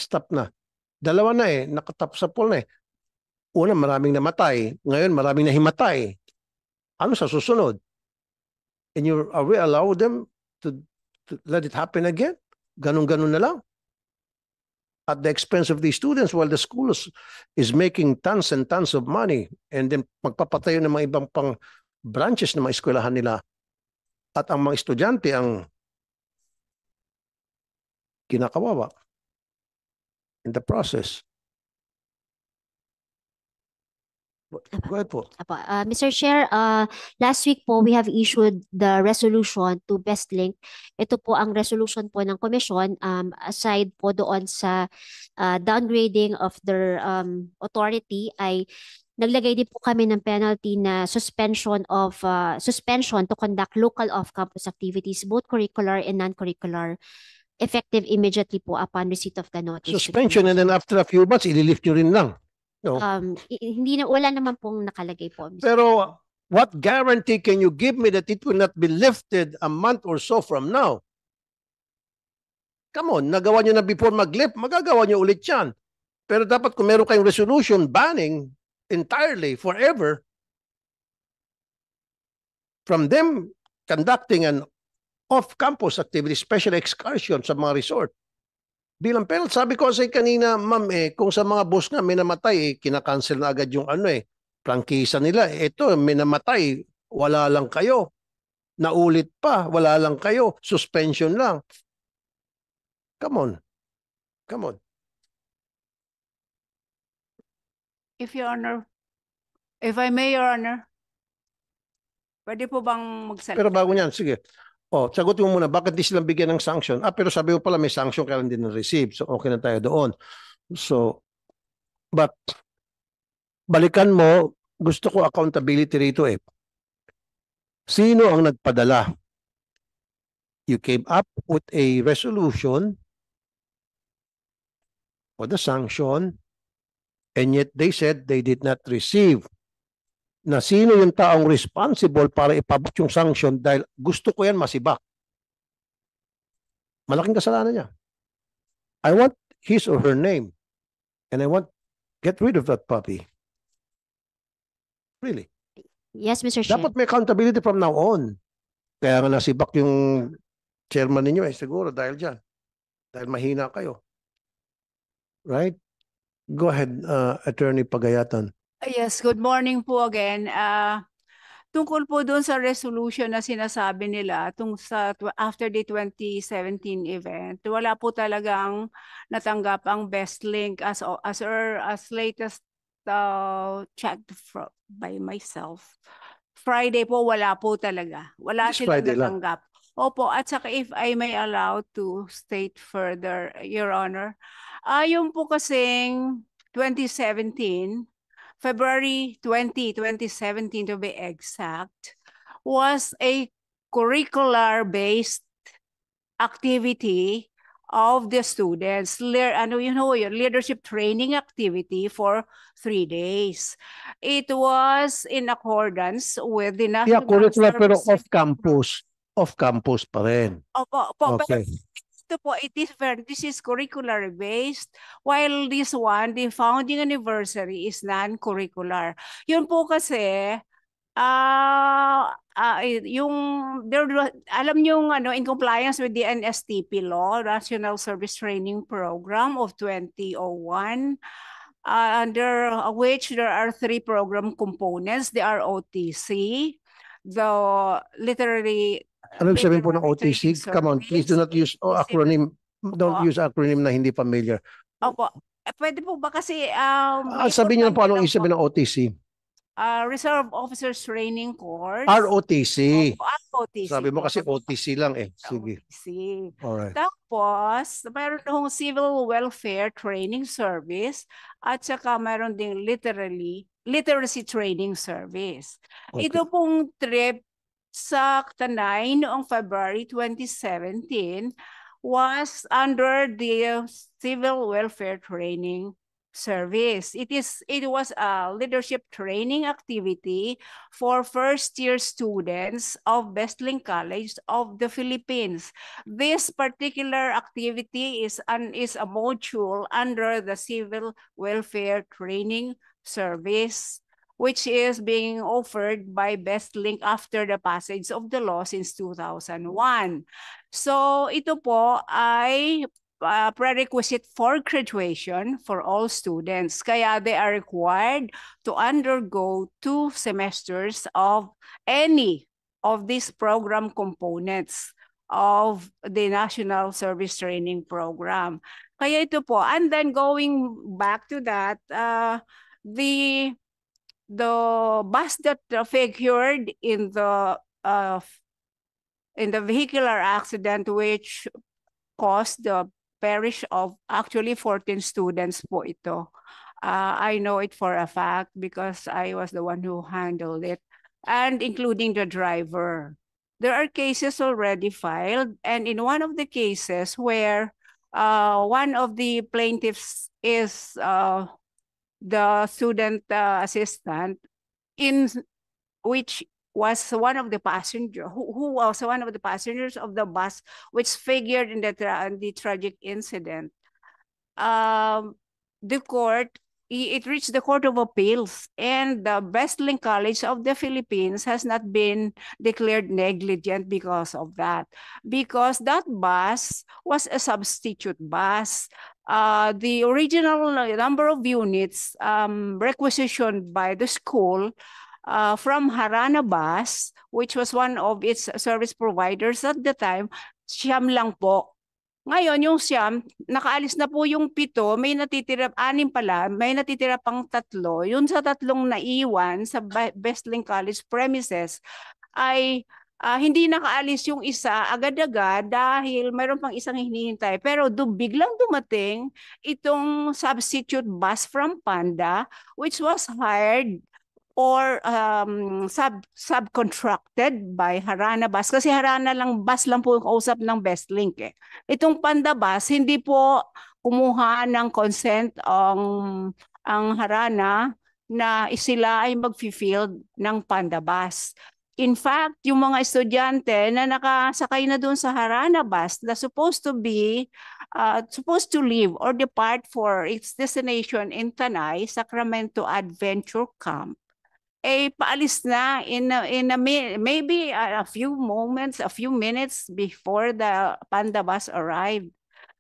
Stop na. Dalawa na nakatap sa pool na Una, maraming namatay. Ngayon, maraming nahimatay. Ano sa susunod? And are we allow them to let it happen again? Ganun-ganun na lang. At the expense of the students while the school is making tons and tons of money and then magpapatayo ng mga ibang pang branches ng mga eskwelahan nila. At ang mga estudyante ang kinakawawa in the process. Go ahead po. Mr. Chair, last week po we have issued the resolution to BestLink. Ito po ang resolution po ng Commission aside po doon sa downgrading of their authority ay naglagay din po kami ng penalty na suspension to conduct local off-campus activities, both curricular and non-curricular, effective immediately po upon receipt of the notice. Suspension and then after a few months, ililift nyo rin lang. No. Hindi na, wala naman pong nakalagay po. Mr. Pero what guarantee can you give me that it will not be lifted a month or so from now? Come on, nagawa nyo na before mag-lift, magagawa nyo ulit yan. Pero dapat kung meron kayong resolution banning entirely, forever, from them conducting an off-campus activity, special excursion sa mga resort. Bilang penalty, sabi ko kasi kanina, ma'am, kung sa mga bus nga may namatay, kinakancel na agad yung prangkisa nila. Ito, may namatay, wala lang kayo. Naulit pa, wala lang kayo. Suspension lang. Come on. Come on. If Your Honor, if I may, Your Honor, pwede po bang magsalita? Pero bago niyan, sige. O, sagutin mo muna, bakit di silang bigyan ng sanction? Pero sabi mo pala may sanction kaya hindi na-receive. So, okay na tayo doon. So, but, balikan mo, gusto ko accountability rito eh. Sino ang nagpadala? You came up with a resolution for the sanction, and yet they said they did not receive. Na sino yung taong responsible para ipabot yung sanction dahil gusto ko yan masibak. Malaking kasalanan niya. I want his or her name and I want get rid of that puppy. Really. Yes, Mr. Chair. Dapat may accountability from now on. Kaya nga nasibak yung chairman ninyo siguro dahil dyan. Dahil mahina kayo. Right? Go ahead, Attorney Pagayatan. Yes, good morning po again. Tungkol po doon sa resolution na sinasabi nila after the 2017 event, wala po talagang natanggap ang BestLink as latest checked by myself. Friday po wala po talaga. Wala silang natanggap. Opo, at saka if I may allow to state further, Your Honor, yung po kasing 2017, February 20, 2017 to be exact, was a curricular-based activity of the students. Your leadership training activity for 3 days. It was in accordance with the National curricular pero Service- off-campus. Off-campus pa rin. Opo, Okay. This is curricular based, while this one, the founding anniversary, is non-curricular. Yun po kasi, alam nyo, in compliance with the NSTP law, National Service Training Program of 2001, under which there are 3 program components. They are OTC, the literary. Ano yung sabihin po ng OTC? Come on, please do not use acronym. Don't use acronym na hindi familiar. Opo. Pwede po ba kasi... sabihin niyo na po anong isabihin ng OTC. Reserve Officers Training Course. ROTC. ROTC. Sabi mo kasi OTC lang eh. Sige. OTC. Alright. Tapos, mayroon hong Civil Welfare Training Service at saka mayroon ding Literacy Training Service. Okay. Ito pong trip sa Tanay noong February 2017 was under the Civil Welfare Training Service. It was a leadership training activity for first-year students of BestLink College of the Philippines. This particular activity is a module under the Civil Welfare Training Service, which is being offered by BestLink after the passage of the law since 2001. So ito po ay prerequisite for graduation for all students. Kaya they are required to undergo 2 semesters of any of these program components of the National Service Training Program. Kaya ito po, and then going back to that, the bus that figured in the vehicular accident which caused the perish of actually 14 students po ito. I know it for a fact because I was the one who handled it, and including the driver. There are cases already filed, and in one of the cases where one of the plaintiffs is the student assistant, in which was one of the passenger who was one of the passengers of the bus which figured in the tragic incident. The court, it reached the Court of Appeals, and the BestLink College of the Philippines has not been declared negligent because of that. Because that bus was a substitute bus. The original number of units requisitioned by the school from Harana Bus, which was one of its service providers at the time, siyam lang po Ngayon, yung siyam, nakaalis na po yung 7, may natitira, 6 pala, may natitira pang 3. Yun sa 3 naiwan sa Bestlink College premises ay hindi nakaalis yung isa agad-agad dahil mayroon pang isang hinihintay. Pero biglang dumating itong substitute bus from Panda, which was hired or subcontracted by Harana Bus. Kasi Harana lang bus lang po yung kausap ng Bestlink eh. Itong Panda Bus, hindi po kumuha ng consent ang Harana na sila ay mag-field ng Panda Bus. In fact, yung mga estudyante na nakasakay na doon sa Harana Bus na supposed to leave or depart for its destination in Tanay, Sacramento Adventure Camp, paalis na maybe a few minutes before the Panda Bus arrived.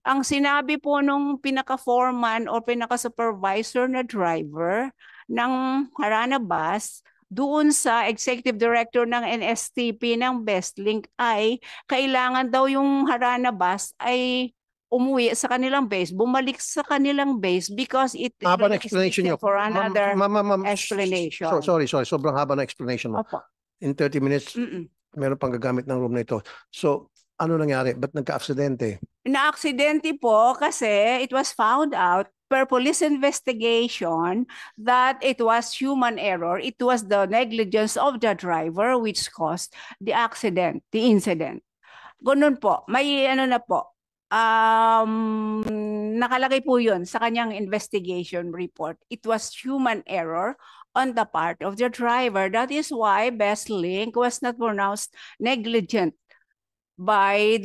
Ang sinabi po nung pinaka-foreman o pinaka-supervisor na driver ng Harana Bus doon sa executive director ng NSTP ng Bestlink ay kailangan daw yung Harana Bus ay umuwi sa kanilang base, bumalik sa kanilang base because it Haba na explanation nyo. for another Ma'am, explanation. Sorry. Sobrang haba na explanation mo. Opo. In 30 minutes, meron pang gagamit ng room na ito. So, ano nangyari? Ba't nagka-aksidente? Na-aksidente po kasi it was found out per police investigation that it was human error. It was the negligence of the driver which caused the accident, the incident. Ganun po. May na po. Nakalagay po yun sa kanyang investigation report. It was human error on the part of the driver. That is why Bestlink was not pronounced negligent by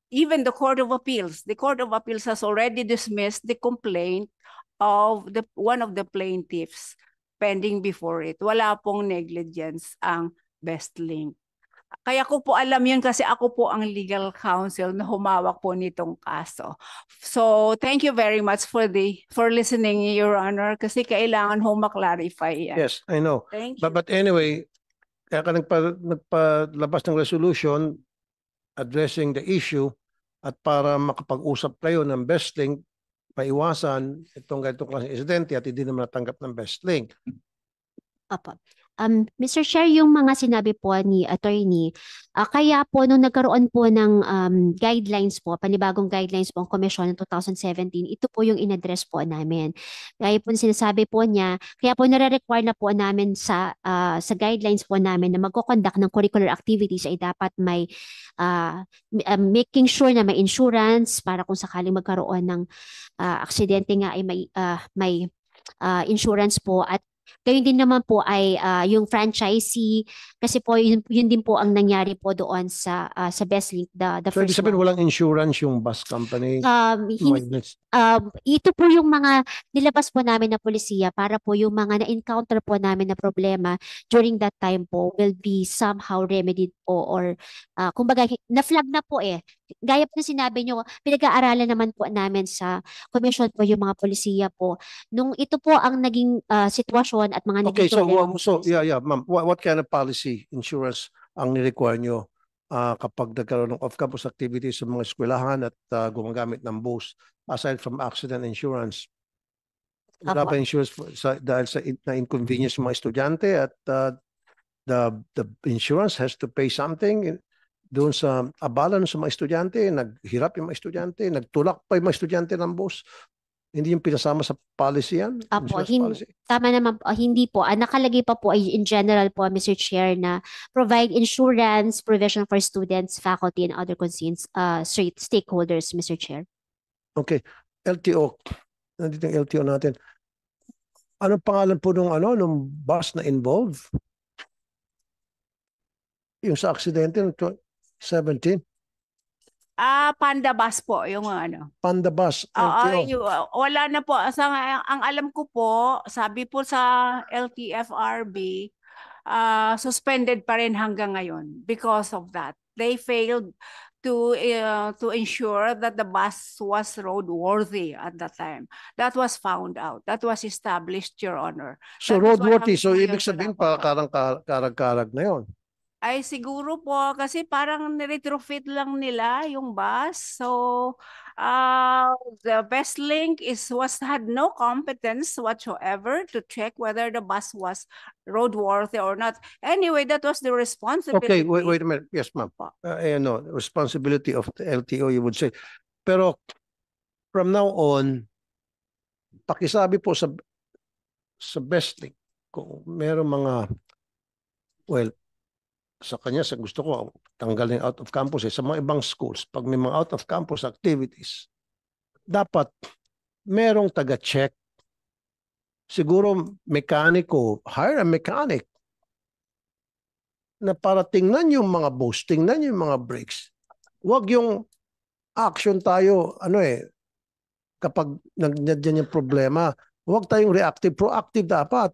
even the Court of Appeals. The Court of Appeals has already dismissed the complaint of one of the plaintiffs pending before it. Wala pong negligence ang Bestlink. Kaya ko po alam yun kasi ako po ang legal counsel na humawak po nitong kaso. So, thank you very much for listening, Your Honor, kasi kailangan ho maklarify yan. Yes, I know. Thank you. But anyway, kaya ka nagpalabas ng resolution addressing the issue at para makapag-usap kayo ng Bestlink, maiwasan itong ganitong klaseng insidente at hindi naman natanggap ng Bestlink. Opo. Mr. Chair, yung mga sinabi po ni attorney, kaya po nung nagkaroon po ng guidelines po, panibagong guidelines po ang komisyon ng 2017, ito po yung in-address po namin. Kaya po sinasabi po niya, kaya po nare-require na po namin sa guidelines po namin na magko-conduct ng curricular activities ay dapat may making sure na may insurance para kung sakaling magkaroon ng aksidente nga ay may insurance po at gayon din naman po ay yung franchisee kasi po yun din po ang nangyari po doon sa Bestlink the So, ibig first sabihin one. walang insurance yung bus company? Ito po yung mga nilabas po namin na polisiya para po yung mga na-encounter po namin na problema during that time po will be somehow remedied po or kumbaga na-flag na po Gaya po na sinabi nyo, pinag-aaralan naman po namin sa commission po yung mga polisiya po. Nung ito po ang naging sitwasyon at mga Okay, naging problema. ma'am, what kind of policy insurance ang ni-require nyo kapag nagkaroon ng off-campus activities sa mga eskwelahan at gumagamit ng bus aside from accident insurance? Wala Apo. pa insurance dahil sa na-inconvenience ng mga estudyante at the insurance has to pay something doon sa abalan sa mga estudyante, naghirap yung mga estudyante, nagtulak pa yung mga estudyante ng bus. Hindi yung pinasama sa policy yan? Apo, Insurance policy? tama naman po, hindi po. Nakalagay pa po ay in general po, Mr. Chair, na provide insurance provision for students, faculty, and other concerns, stakeholders, Mr. Chair. Okay. LTO. Nandito yung LTO natin. Anong pangalan po nung bus na involved? Yung sa aksidente ng 17? Panda Bus po, yung Panda Bus. LTO. Wala na po. Ang alam ko po, sabi po sa LTFRB, suspended pa rin hanggang ngayon because of that. They failed to ensure that the bus was roadworthy at that time. That was found out. That was established, Your Honor. So That is why roadworthy. hanggang So ngayon ibig sabihin wala pa karag-karag na yon. Ay siguro po kasi parang niretrofit lang nila yung bus. So the best link had no competence whatsoever to check whether the bus was roadworthy or not. Anyway, that was the Okay, responsibility. wait a minute. Yes, ma'am. No, responsibility of the LTO, you would say. Pero from now on, pakisabi po sa best link kung meron mga, well, sa kanya, sa gusto ko, tanggalin out of campus sa mga ibang schools. Pag may mga out of campus activities, dapat merong taga-check. Siguro mekaniko, hire a mechanic na para tingnan yung mga bus, tingnan yung mga brakes. Huwag yung action tayo, kapag nandiyan yung problema, huwag tayong reactive, proactive dapat.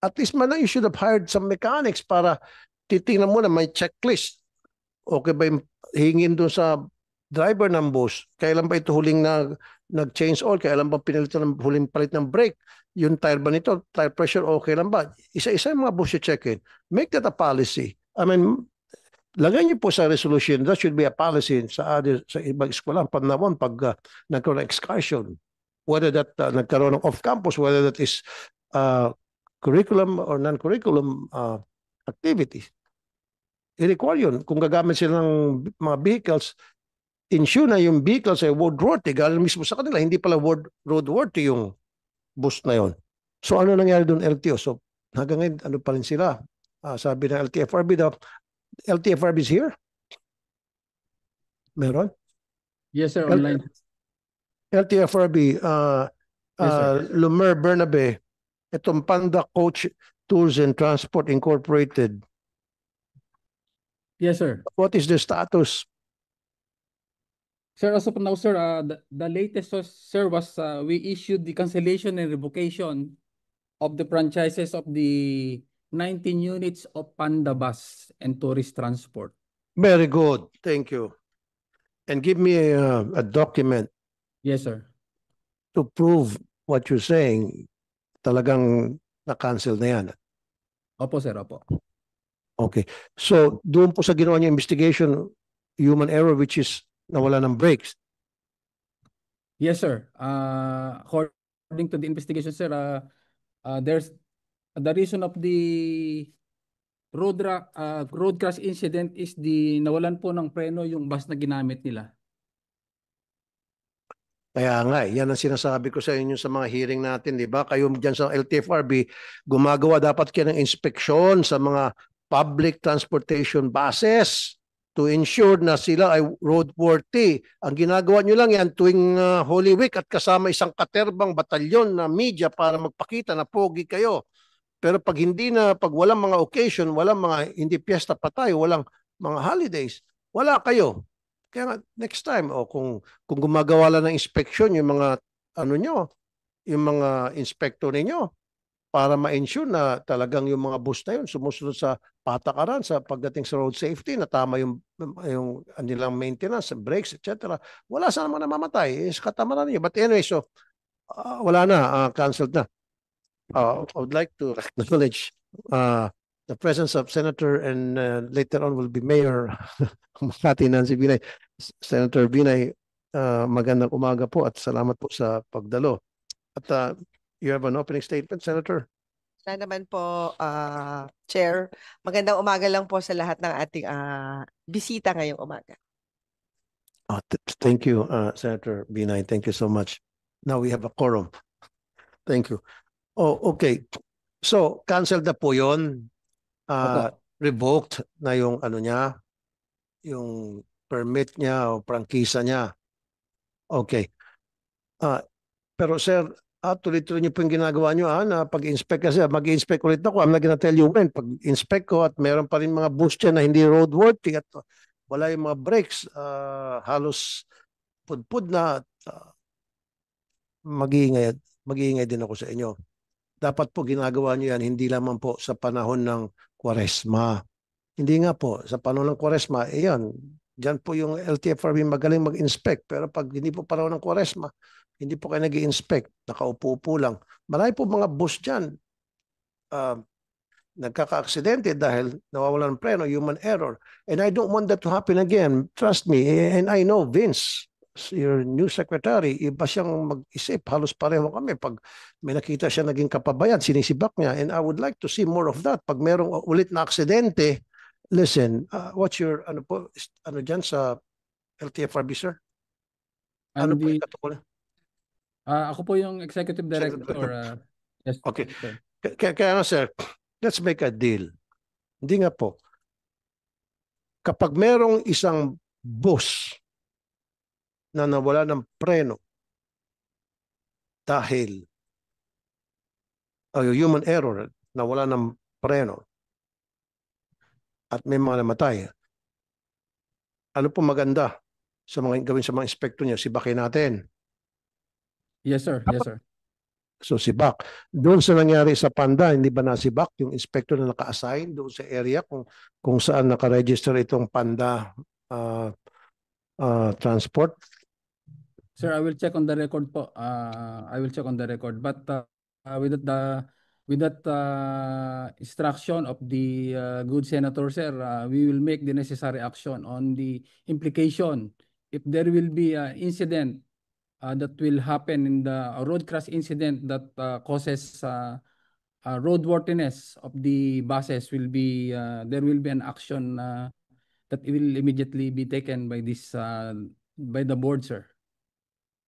At least man lang, you should have hired some mechanics para titingnan mo na may checklist. Okay ba yung hingin doon sa driver ng bus? Kailan ba ito huling nag-change oil? Kailan ba pinalitan ng huling palit ng brake? Yung tire ba nito? Tire pressure, okay lang ba? Isa-isa yung mga bus you check-in. Make that a policy. I mean, lagay niyo po sa resolution, that should be a policy sa ibang eskwela. Pag nagkaroon ng excursion, whether that nagkaroon ng off-campus, whether that is curriculum or non-curriculum activities. I-require yun. Kung gagamit sila ng mga vehicles, ensure na yung vehicles ay roadworthy. Galing mismo sa kanila, hindi pala roadworthy yung bus na yun. So ano nangyari doon LTO? So hanggang ngayon, ano pa rin sila? Sabi ng LTFRB daw, LTFRB is here? Meron? Yes, sir, online. LTFRB, Yes, sir. Lumer Bernabe, itong Panda Coach Tours and Transport Incorporated, Yes, sir. what is the status? Sir, as of now, sir, the latest, sir, was we issued the cancellation and revocation of the franchises of the 19 units of Panda Bus and Tourist Transport. Very good. Thank you. And give me a document Yes, sir. to prove what you're saying. Talagang na-cancel na yan. Opo, sir, opo. Okay. So, doon po sa ginawa niyo investigation, human error which is nawala ng brakes. Yes, sir. According to the investigation, sir, there's the reason of the road crash incident is the nawalan po ng preno yung bus na ginamit nila. Kaya nga, yan ang sinasabi ko sa inyo sa mga hearing natin, di ba? Kayo dyan sa LTFRB, gumagawa dapat kayo ng inspeksyon sa mga public transportation buses to ensure na sila ay roadworthy. Ang ginagawa nyo lang yan tuwing Holy Week at kasama isang katerbang batalyon na media para magpakita na pogi kayo. Pero pag walang mga occasion, walang mga hindi piyesta pa tayo, walang mga holidays, wala kayo. Kaya nga, next time, kung gumagawa lang ng inspection yung mga yung mga inspector ninyo para ma-ensure na talagang yung mga bus na yun sumusunod sa patakaran sa pagdating sa road safety, na tama yung nilang maintenance, brakes, etc. Wala sana naman namamatay. Katamaran niyo. But anyway, so wala na, canceled na. I would like to acknowledge the presence of Senator and later on will be Mayor Makati Nancy Binay. Senator Binay, magandang umaga po at salamat po sa pagdalo. At you have an opening statement, Senator? Na naman po, Chair. Magandang umaga lang po sa lahat ng ating bisita ngayong umaga. Thank you, Senator Binay. Thank you so much. Now we have a quorum. Thank you. Oh, okay. So, canceled na po yun. Revoked na yung niya, yung permit niya o prangkisa niya. Okay. Pero sir, tuloy-tuloy niyo po yung ginagawa niyo na pag-inspect kasi. Mag-inspect ulit ako. I'm not gonna tell you when. Pag-inspect ko at meron pa rin mga bus dyan na hindi roadworthy at wala yung mga brakes, halos pudpud na mag-iingay din ako sa inyo. Dapat po ginagawa niyo yan hindi lamang po sa panahon ng Kwaresma. Hindi nga po, sa panahon ng Kwaresma, yan. Diyan po yung LTFRB magaling mag-inspect. Pero pag hindi po panahon ng Kwaresma, hindi po kayo nag-i-inspect. Nakaupo-upo lang. Marami po mga bus dyan. nagkaka-aksidente dahil nawawalan ng preno, human error. And I don't want that to happen again. Trust me. And I know Vince, your new secretary, iba siyang mag-isip. Halos pareho kami. Pag may nakita siya naging kapabayad, sinisibak niya. And I would like to see more of that. Pag merong ulit na aksidente, listen, what's your, ano dyan sa LTFRB, sir? Ano po yung katukulan? Ako po yung executive director. Yes, Okay. sir. Kaya nga, sir, let's make a deal. Hindi nga po. Kapag merong isang bus na nawala ng preno dahil human error, nawala ng preno at may mga namatay, ano po maganda sa mga gawin sa mga inspektor niya? Sibakin natin. Yes, sir. Yes, sir. So sibak. Doon sa nangyari sa Panda, hindi ba nasibak yung inspector na naka-assign doon sa area kung saan naka-register itong Panda transport? Sir, I will check on the record po. I will check on the record. But with that instruction of the good senator, sir, we will make the necessary action on the implication. If there will be an incident that will happen in the road crash incident that causes roadworthiness of the buses, will be there will be an action that will immediately be taken by this by the board, sir.